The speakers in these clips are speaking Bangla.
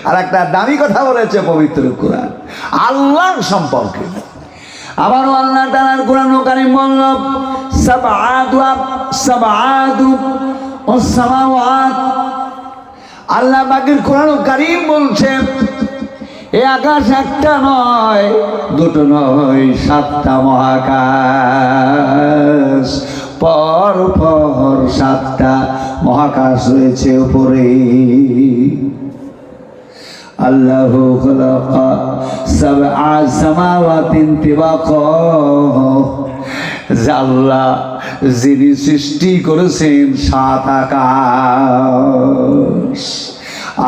আর একটা দামি কথা বলেছে পবিত্র কোরআন আল্লাহর সম্পর্কে। আবারও আল্লাহ তাআলার কোরআন কারীম বলল সাবআতু ওয়াস সামাওয়াত। আল্লাহ পাকের কোরআন কারীম বলছে এ আকাশ একটা নয়, দুটো নয়, 7টা মহাকাশ, পর পর 7টা মহাকাশ রয়েছে উপরে। আল্লাহু খালাকা সাবআ সামাওয়াতিন তিবাকা। আল্লাহ যিনি সৃষ্টি করেছেন 7 আকাশ,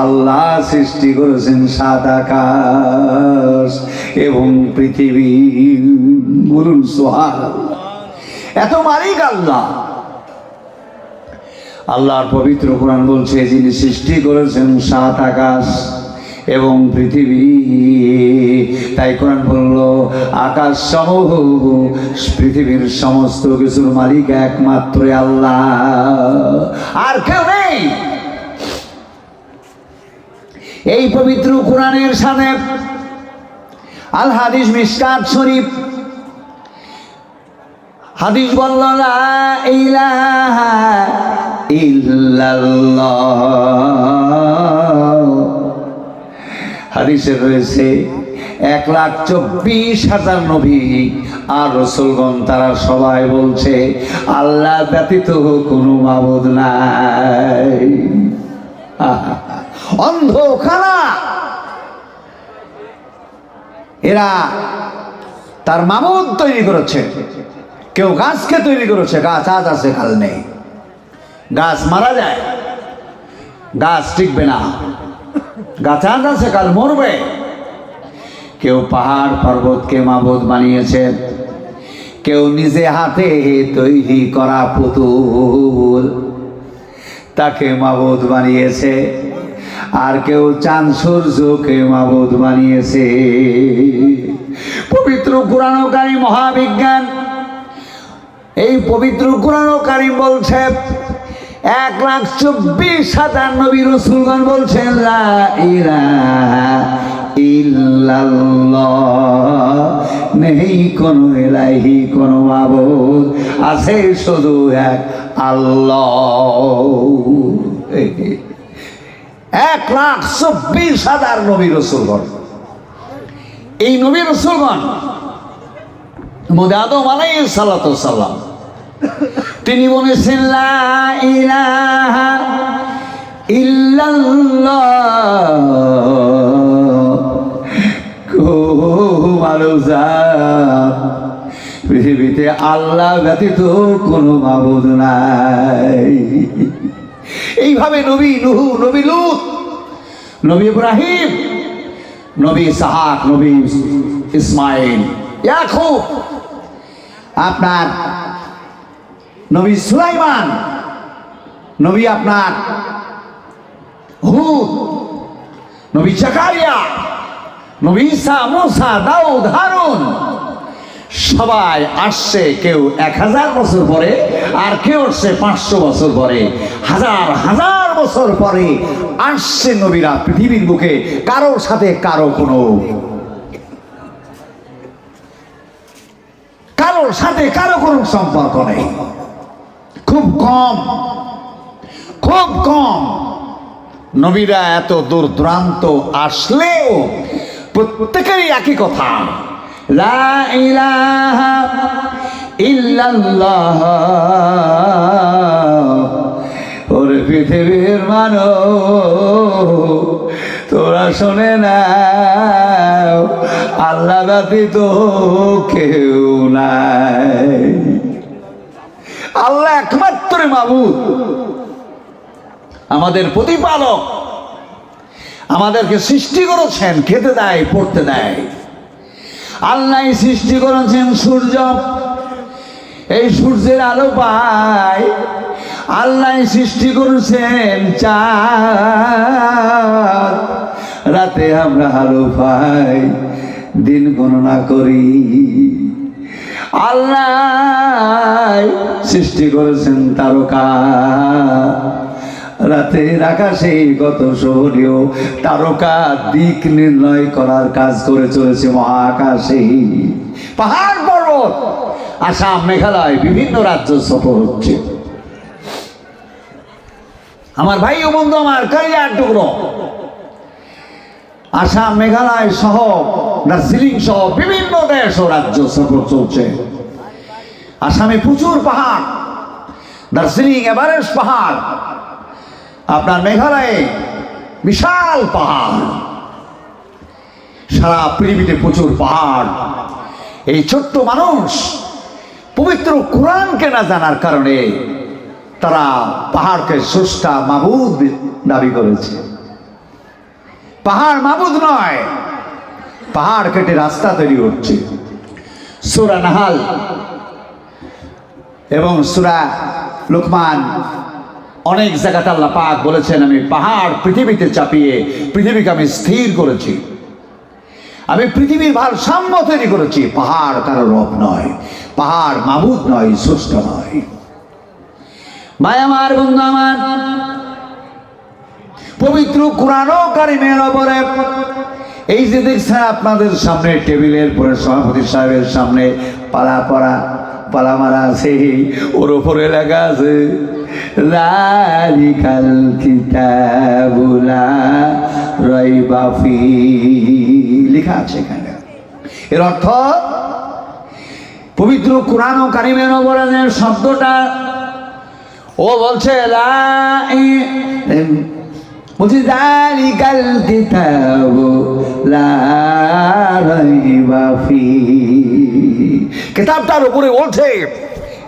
আল্লাহ সৃষ্টি করেছেন 7 আকাশ এবং পৃথিবী। বলুন সুবহানাল্লাহ। এত মালিক আল্লাহ। আল্লাহর পবিত্র কোরআন বলছে যিনি সৃষ্টি করেছেন 7 আকাশ এবং পৃথিবী। তাই কোরআন বলল আকাশ সমূহ পৃথিবীর সমস্ত কিছুর মালিক একমাত্র আল্লাহ, আর কেউ নেই। এই পবিত্র কোরআনের সাথে আল হাদিস মিশকাত শরীফ হাদিস বলল লা ইলাহা ইল্লাল্লাহ। হাদিসে রয়েছে 1,24,000 নবী আর রাসূলগণ তারা সবাই বলছে আল্লাহ ব্যতীত কোনো মাবুদ নাই। অন্ধ কানা এরা তার মাবুদ তৈরি করেছে। কেউ গাছকে তৈরি করেছে, গাছ আজ আছে কাল নেই, গাছ মারা যায়, গাছ টিকবে না, গাছ আজ আছে কাল মরবে। কেউ পাহাড় পর্বতকে মাবুদ বানিয়েছে, কেউ নিজে হাতে তৈরি করা পুতুল তাকে মাবুদ বানিয়েছে, আর কেউ চাঁদ সূর্যকে মাবুদ বানিয়েছে। পবিত্র কোরআন কারীম মহাবিজ্ঞান, এই পবিত্র কোরআন কারীম বলছে 1,24,000 নবী রাসূলগণ বলছেন লা ইলাহা ইল্লাল্লাহ। নেই কোনো ইলাহি, কোনো মাবুদ, আছে শুধু এক আল্লাহ। 1,24,000 নবী রাসূলগণ। এই নবী রাসূলগণ মধ্যে আদম আলাইহিস সালাতু ওয়াস সালাম তিনি বলেছেন লা ইলাহা ইল্লাল্লাহ। পৃথিবীতে আল্লাহ ব্যতীত কোনো মাবুদ নাই। এইভাবে নবী নূহ, নবী লূত, নবী ইব্রাহিম, নবী ইসহাক, নবী ইসমাইল, ইয়াকুব, আপনার নবী সুলাইমান, নবী আপনার হুদ, নবী জাকারিয়া, নবী ঈসা, মুসা, দাউদ, হারুন, সবাই আসছে। কেউ 1000 বছর পরে, আর কেউ আসছে 500 বছর পরে। হাজার হাজার বছর পরে আসছে নবীরা পৃথিবীর বুকে। কারোর সাথে কারো কোনো সম্পর্ক নেই। খুব কম নবীরা এত দূর দূরান্ত আসলেও প্রত্যেকেরই একই কথা, লা ইলাহা ইল্লাল্লাহ। ওরে পৃথিবীর মানুষ তোরা শোনে না, আল্লাহ ব্যতীত কেউ নাই। আল্লাহ একমাত্র মাবুদ, আমাদের প্রতিপালক, আমাদেরকে সৃষ্টি করেছেন, খেতে দেয়, পড়তে দেয়। আল্লাহ সৃষ্টি করেছেন সূর্য, এই সূর্যের আলো পায়। আল্লাহ সৃষ্টি করেছেন চাঁদ, রাতে আমরা আলো পাই, দিন গণনা করি। আল্লাহ সৃষ্টি করেছেন তারকা, রাতের আকাশে কত শহরীয় তারকা দিক নির্ণয় করার কাজ করে চলেছে মহাকাশে। পাহাড় পর্বত, আসাম, মেঘালয়, বিভিন্ন রাজ্য সফর হচ্ছে। আমার ভাই ও বন্ধু, আমার কালিয়ার টুকরো, আসাম, মেঘালয় সহ দার্জিলিং সহ বিভিন্ন দেশ ও রাজ্য সফর চলছে। আসামে প্রচুর পাহাড়, দার্জিলিং এভারেস্ট পাহাড়, আপনার মেঘালয়ে বিশাল পাহাড়, সারা পৃথিবীতে প্রচুর পাহাড়। এই ছোট্ট মানুষ পবিত্র কোরআনকে না জানার কারণে তারা পাহাড়কে স্রষ্টা মাবুদ দাবি করেছে। পাহাড় মাবুদ নয়, পাহাড় কেটে রাস্তা তৈরি হচ্ছে। সূরা নাহাল এবং সূরা লুকমান অনেক জায়গাতে আল্লাহ পাক বলেছেন, আমি পাহাড় পৃথিবীতে চাপিয়ে পৃথিবীকে আমি স্থির করেছি, আমি পৃথিবীর ভারসাম্য তৈরি করেছি। পাহাড় কারো রব নয়, পাহাড় মাবুদ নয়, স্রষ্টা নয়। ভাই আমার, বন্ধু আমার, পবিত্র কোরআন কারীমের উপরে এই যে দেখছেন আপনাদের সামনে টেবিলের পরে সভাপতি সাহেবের সামনে পালা মারা আছে, ওর উপরে লেখা আছে যালিকাল কিতাবু লা রাইবা ফীহি, লেখা আছে এখানে। এর অর্থ পবিত্র কোরআন কারীমের উপরে যে শব্দটা ও বলছে বলছি যালিকাল কিতাবু লা রাইবা ফীহি, কিতাবটার উপরে বলছে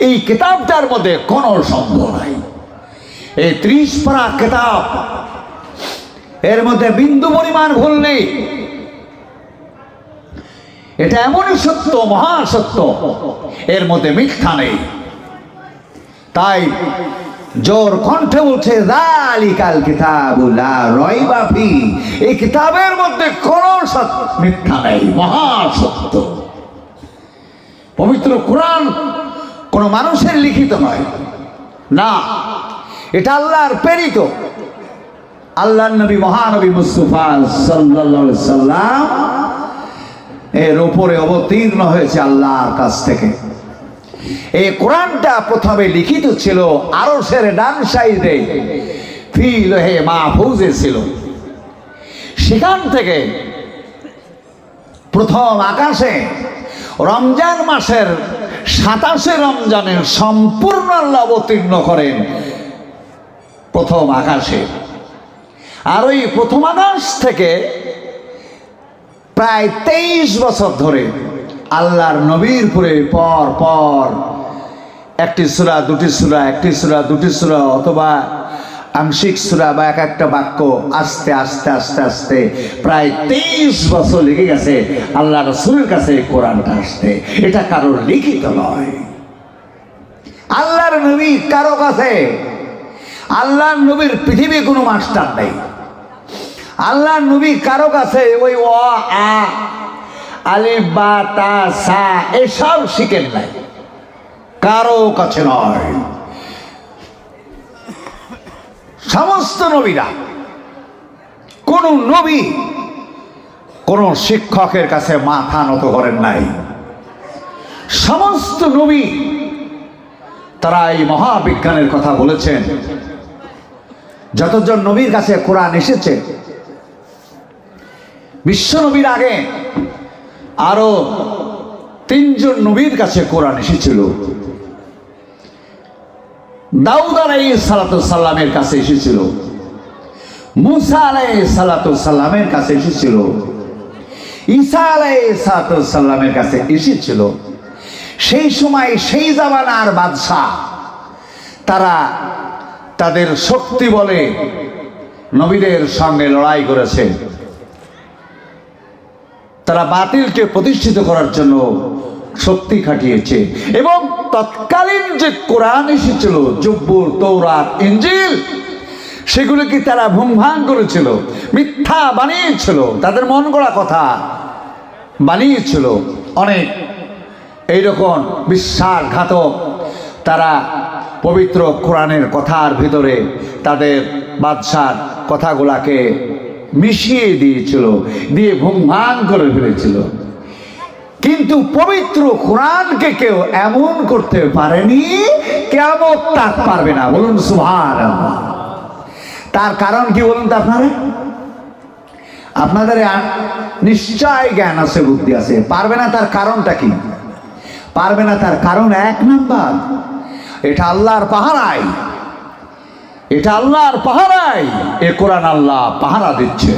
এই কিতাবটার মধ্যে কোনো সন্দেহ নাই। এই 30 পারা কিতাব, এর মধ্যে বিন্দু পরিমাণ ভুল নেই। এটা এমনই সত্য, মহাসত্য, এর মধ্যে মিথ্যা নেই। তাই জোর কণ্ঠে বলছে যালিকাল কিতাবু লা রাইবা ফীহি, এই কিতাবের মধ্যে কোনো মিথ্যা নেই, মহাসত্য। পবিত্র কোরআন কোন মানুষের লিখিত নয়, না, এটা আল্লাহর প্রেরিত। আল্লাহর নবী মহানবী মুস্তাফা সাল্লাল্লাহু আলাইহি সাল্লাম এর উপরে অবতীর্ণ হয়েছে আল্লাহর কাছ থেকে। এই কোরআনটা প্রথমে লিখিত ছিল আরশের ডান সাইডে ফি লৌহে মাহফুজে ছিল। সেখান থেকে প্রথম আকাশে রমজান মাসের 27 রমজানের সম্পূর্ণ আল্লাহ অবতীর্ণ করেন প্রথম আকাশে। আর ওই প্রথম আকাশ থেকে প্রায় 23 বছর ধরে আল্লাহর নবীর পরে পর পর একটি সূরা, দুটি সূরা, একটি সূরা, দুটি সূরা, অথবা আংশিক সূরা বা এক একটা বাক্য আস্তে আস্তে আস্তে আস্তে প্রায় 23 বছর লেগে গেছে আল্লাহ রাসূলের কাছে কোরআনটা আসতে। এটা কারোর লিখিত নয়, আল্লাহর নবী কারো কাছে। আল্লাহর নবীর পৃথিবী কোনো মাস্টার নেই। আল্লাহর নবী কারো কাছে ওই অ আ আলিফ বা তা সা এসব শিখেন নাই, কারো কাছে নয়। সমস্ত নবীরা, কোন নবী কোন শিক্ষকের কাছে মাথা নত করেন নাই। সমস্ত নবী তারা এই মহাবিজ্ঞানের কথা বলেছেন। যতজন নবীর কাছে কোরআন এসেছে, বিশ্ব নবীর আগে আরো 3 জন নবীর কাছে কোরআন এসেছিল। দাউদ আলাইহিস সালামের কাছে এসেছিল, মুসা আলাইহিস সালামের কাছে এসেছিল, ঈসা আলাইহিস সালামের কাছে এসেছিল। সেই সময় সেই জামানার বাদশা তারা তাদের শক্তি বলে নবীদের সঙ্গে লড়াই করেছে। তারা বাতিলকে প্রতিষ্ঠিত করার জন্য শক্তি খাটিয়েছে এবং তৎকালীন যে কোরআন এসেছিল, জব্বুর, তৌরাত, ইনজিল, সেগুলোকে তারা ভুংভাং করেছিল, মিথ্যা বানিয়েছিল, তাদের মন গড়া কথা বানিয়েছিল। অনেক এইরকম বিশ্বাসঘাতক তারা পবিত্র কোরআনের কথার ভিতরে তাদের বাদশার কথাগুলাকে মিশিয়ে দিয়েছিল, দিয়ে ভুংভাং করে ফেলেছিল। কিন্তু পবিত্র কোরআনকে কেউ এমন করতে পারেনি, কিয়ামত তাক পারবে না। বলুন সুবহানাল্লাহ। তার কারণ কি বলুন তো আপনারা? আপনাদের নিশ্চয় জ্ঞান আছে, বুদ্ধি আছে। পারবে না তার কারণটা কি? পারবে না তার কারণ এক নাম্বার, এটা আল্লাহর পাহারায়, এটা আল্লাহর পাহারায়। এ কোরআন আল্লাহ পাহারা দিচ্ছে,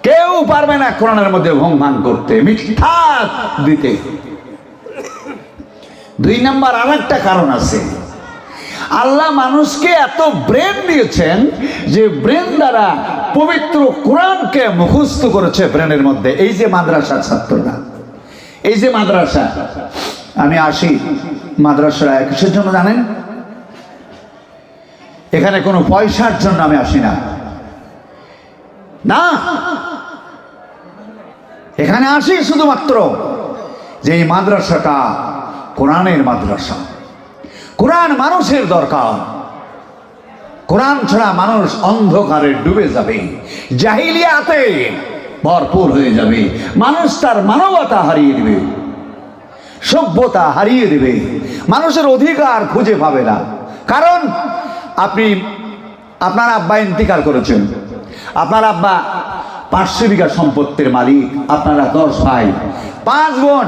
কেউ পারবে না কোরআনের মধ্যে ভঙ্গ করতে, মিথ্যা দিতে। দুই নাম্বার আর একটা কারণ আছে, আল্লাহ মানুষকে এত ব্রেন দিয়েছেন যে ব্রেন দ্বারা পবিত্র কোরআনকে মুখস্থ করেছে ব্রেনের মধ্যে। এই যে মাদ্রাসার ছাত্ররা, এই যে মাদ্রাসা, আমি আসি মাদ্রাসায় কিসের জন্য জানেন? এখানে কোনো পয়সার জন্য আমি আসি না, না, এখানে আসি শুধুমাত্র যে এই মাদ্রাসাটা কোরআনের মাদ্রাসা। কোরআন মানুষের দরকার। কোরআন ছাড়া মানুষ অন্ধকারে ডুবে যাবে, জাহিলিয়াতে ভরপুর হয়ে যাবে, মানুষ তার মানবতা হারিয়ে দেবে, সভ্যতা হারিয়ে দেবে, মানুষের অধিকার খুঁজে পাবে না। কারণ আপনার আব্বা ইন্তিকাল করেছেন, আপনার আব্বা 500 বিঘা সম্পত্তির মালিক, আপনারা 10 ভাই 5 বোন,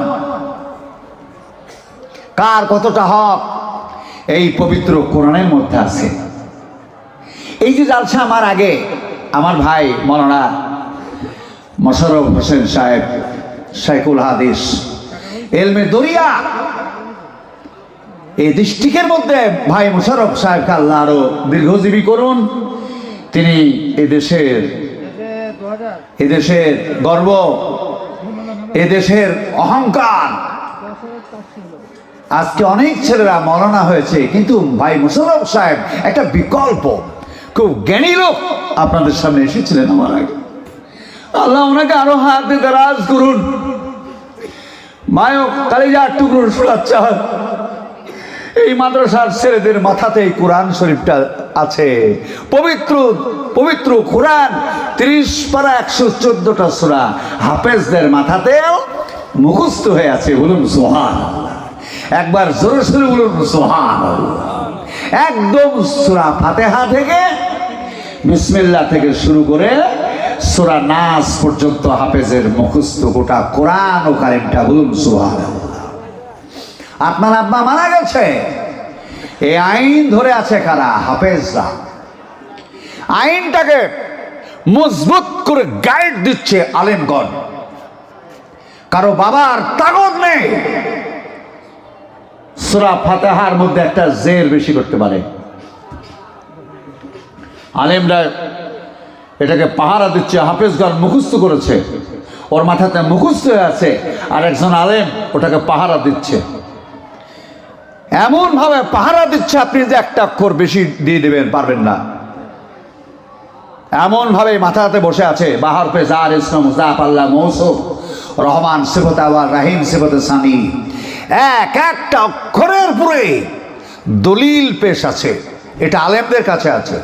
কার কতটা হক এই পবিত্র কোরআনের মধ্যে আছে। এই যে জালসা আমার আগে আমার ভাই মাওলানা মোশাররফ হোসেন সাহেব, শাইখুল হাদিস, এলমে দরিয়া, এই ডিস্ট্রিক্টের মধ্যে ভাই মোশাররফ সাহেবকে আল্লাহ আরো দীর্ঘজীবী করুন। তিনি এদেশের গর্ব, এদেশের অহংকার। আজকে অনেক ছেলেরা মৌলানা হয়েছে, কিন্তু ভাই মোশাররফ সাহেব একটা বিকল্প, খুব জ্ঞানী লোক, আপনাদের সামনে এসেছিলেন আমার আগে। আল্লাহ ওনাকে আরো হাতে দারাজ করুন, মায়ক কালিজার টুকরো শোনাচ্ছা। এই মাদ্রাসার ছেলেদের মাথাতে এই কোরআন শরীফটা আছে, পবিত্র পবিত্র কোরআন 30 পারা 114টা সূরা হাফেজদের মাথাতেও মুখস্থ হয়ে আছে। বলুন সুবহানাল্লাহ, একবার জোরে জোরে বলুন সুবহানাল্লাহ। একদম সূরা ফাতিহা থেকে বিসমিল্লাহ থেকে শুরু করে সূরা নাস পর্যন্ত হাফেজের মুখস্থ গোটা কোরআন ও কারিমটা। বলুন সুবহানাল্লাহ। আপনার আব্বা মারা গেছে, এই আইন ধরে আছে কারা? হাফেজরা। আইনটাকে মজবুত করে গাইড দিচ্ছে আলেমগণ। কারো বাবার তাগদ নেই সূরা ফাতিহার মধ্যে একটা জের বেশি করতে পারে। আলেমরা এটাকে পাহারা দিচ্ছে, হাফেজগণ মুখস্থ করেছে, ওর মাথাতে মুখস্থ হয়ে আছে, আর একজন আলেম ওটাকে পাহারা দিচ্ছে। এমন ভাবে পাহারা দিচ্ছে, আপনি যে একটা অক্ষর বেশি দিয়ে দেবেন পারবেন না, এমন ভাবে মাথাতে বসে আছে। বাহার পে জার ইসলাম মুজাফ আল্লাহ মৌসুফ রহমান সিফত আওয়াল রাহিম সিফত সানি, এক একটা অক্ষরের পুরে দলিল পেশ আছে। এটা আলেমদের কাছে আছে,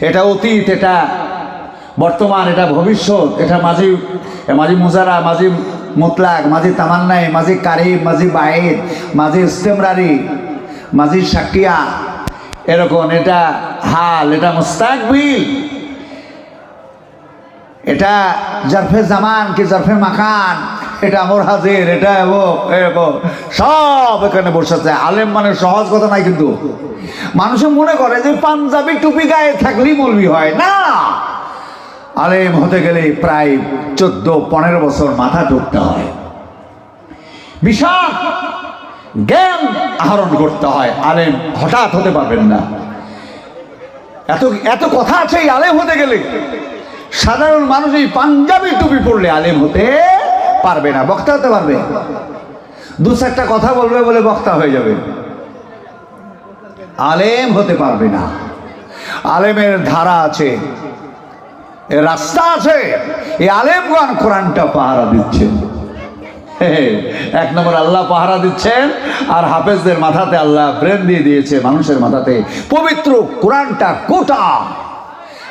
এটা অতীত, এটা বর্তমান, এটা ভবিষ্যৎ, এটা মাঝি মুজারা, মাঝি মুতলাক, মাঝি তামান্নাই, মাঝি কারিম, মাঝি বাহিদ, মাঝি ইস্তেমরারি, মাঝি শাকিয়া, এরকম। এটা হাল, এটা মুস্তাকবিল, এটা জারফে জামান কি জারফে মাকান, এটা আমর হাজির, এটা এরকম সব এখানে বসেছে। আলেম মানে সহজ কথা নাই, কিন্তু মানুষে মনে করে যে পাঞ্জাবি টুপি গায়ে থাকলেই মৌলবি হয় না। আলেম হতে গেলে প্রায় 14-15 বছর মাথা ঢুকতে হয়, বিশাল জ্ঞান আহরণ করতে হয়। আলেম হঠাৎ হতে পারবেন না। এত এত কথা আছে এই আলেম হতে গেলে। সাধারণ মানুষ এই পাঞ্জাবি টুপি পড়লে আলেম হতে পারবে না। বক্তা হতে পারবে, 2-4টা কথা বলবে বলে বক্তা হয়ে যাবে, আলেম হতে পারবে না। আলেমের ধারা আছে, এর রাস্তা আছে। এই আলেমগণ কোরআনটা পাহারা দিচ্ছেন। 1 নম্বর আল্লাহ পাহারা দিচ্ছেন, আর হাফেজদের মাথাতে আল্লাহ ব্রেন দিয়ে দিয়েছে, মানুষের মাথাতে পবিত্র কোরআনটা গোটা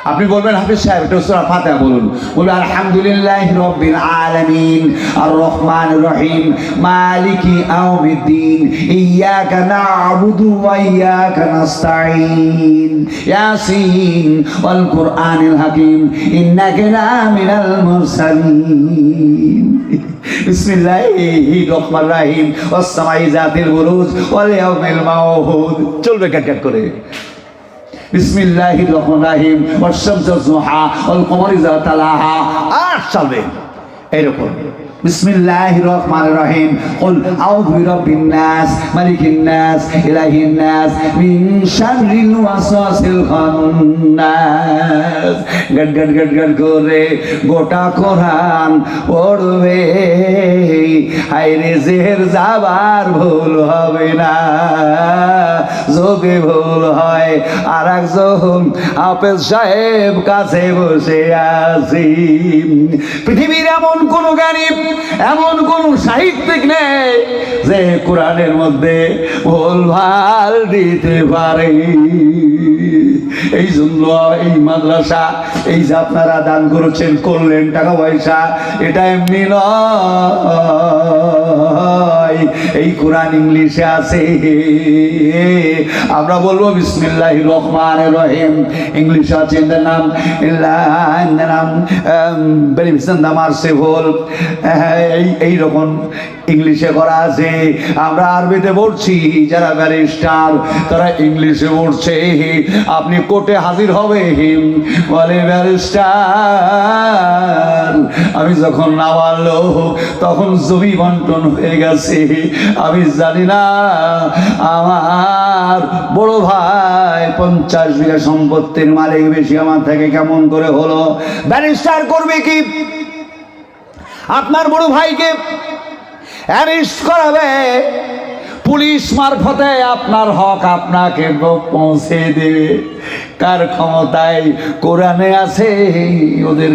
আপনি বলবেন হাফিজ সাহেব এটা সূরা ফাতিহা বলুন, বলুন আলহামদুলিল্লাহি রাব্বিল আলামিন আর রহমানির রহিম মালিকি ইয়াউমিদ্দিন ইয়াকা না'বুদু ওয়া ইয়াকা নাস্তাঈন ইয়াসিন ওয়াল কুরআনিল হাকীম ইন্নাকা লামিনাল মুরসালিন বিসমিল্লাহির রহমানির রহিম ওয়াস সামাই যাতিল বুরুজ ওয়াল ইয়াউমিল মাউউদ। চলবে কাট করে বিসমিল্লাহির রহমানির রহিম ওয়াশ শামসু যুহা ওয়াল কমারি ইযা তালাহা। আর চলবে এরকম বিসমিল্লাহির রহমানির রহিম কুল আউযু বিরাব্বিন নাস মালিকিন নাস ইলাহিন নাস মিন শাররিল ওয়াসওয়াসিল খান্নাস। গট গট গট গট করে গোটা কোরআন পড়বে, হায়রে জেহের যাবার ভুল হবে না। যদি ভুল হয় আর একজন হাফেজ সাহেব কাছে বসে আছি। পৃথিবীর এমন কোন জ্ঞানী, এমন কোন সাহিত্যিক নেই যে কোরআনের মধ্যে ভুল ভাল দিতে পারে। এই জন্য এই মাদ্রাসা, এই যে আপনারা দান করেছেন, করলেন টাকা পয়সা, এটা এমনি নয়। এই কোরআন ইংলিশে আছে, আমরা বলবো বিসমিল্লাহির রহমানির রহিম। ইংলিশে আছে ইন দ্য নাম বেনিফিসেন্ট দ্য মার্সিফুল, এই রকম ইংলিশে করা আছে। আমরা আরবিতে পড়ছি, যারা ব্যারিস্টার তারা ইংলিশে পড়ছে। আপনি কোর্টে হাজির হবে, বলে ব্যারিস্টার আমি যখন নামালো তখন জমি বন্টন হয়ে গেছে, আমি জানি না আমার বড় ভাই 50 বিঘা সম্পত্তির মালিক বেশি আমার থেকে কেমন করে হলো। ব্যারিস্টার করবে কি? আপনার বড় ভাইকে অ্যারেস্ট করাবে, পুলিশ মারফতে আপনার হক আপনাকে পৌঁছে দেবে। কার ক্ষমতায়? কোরআনে আছে ওদের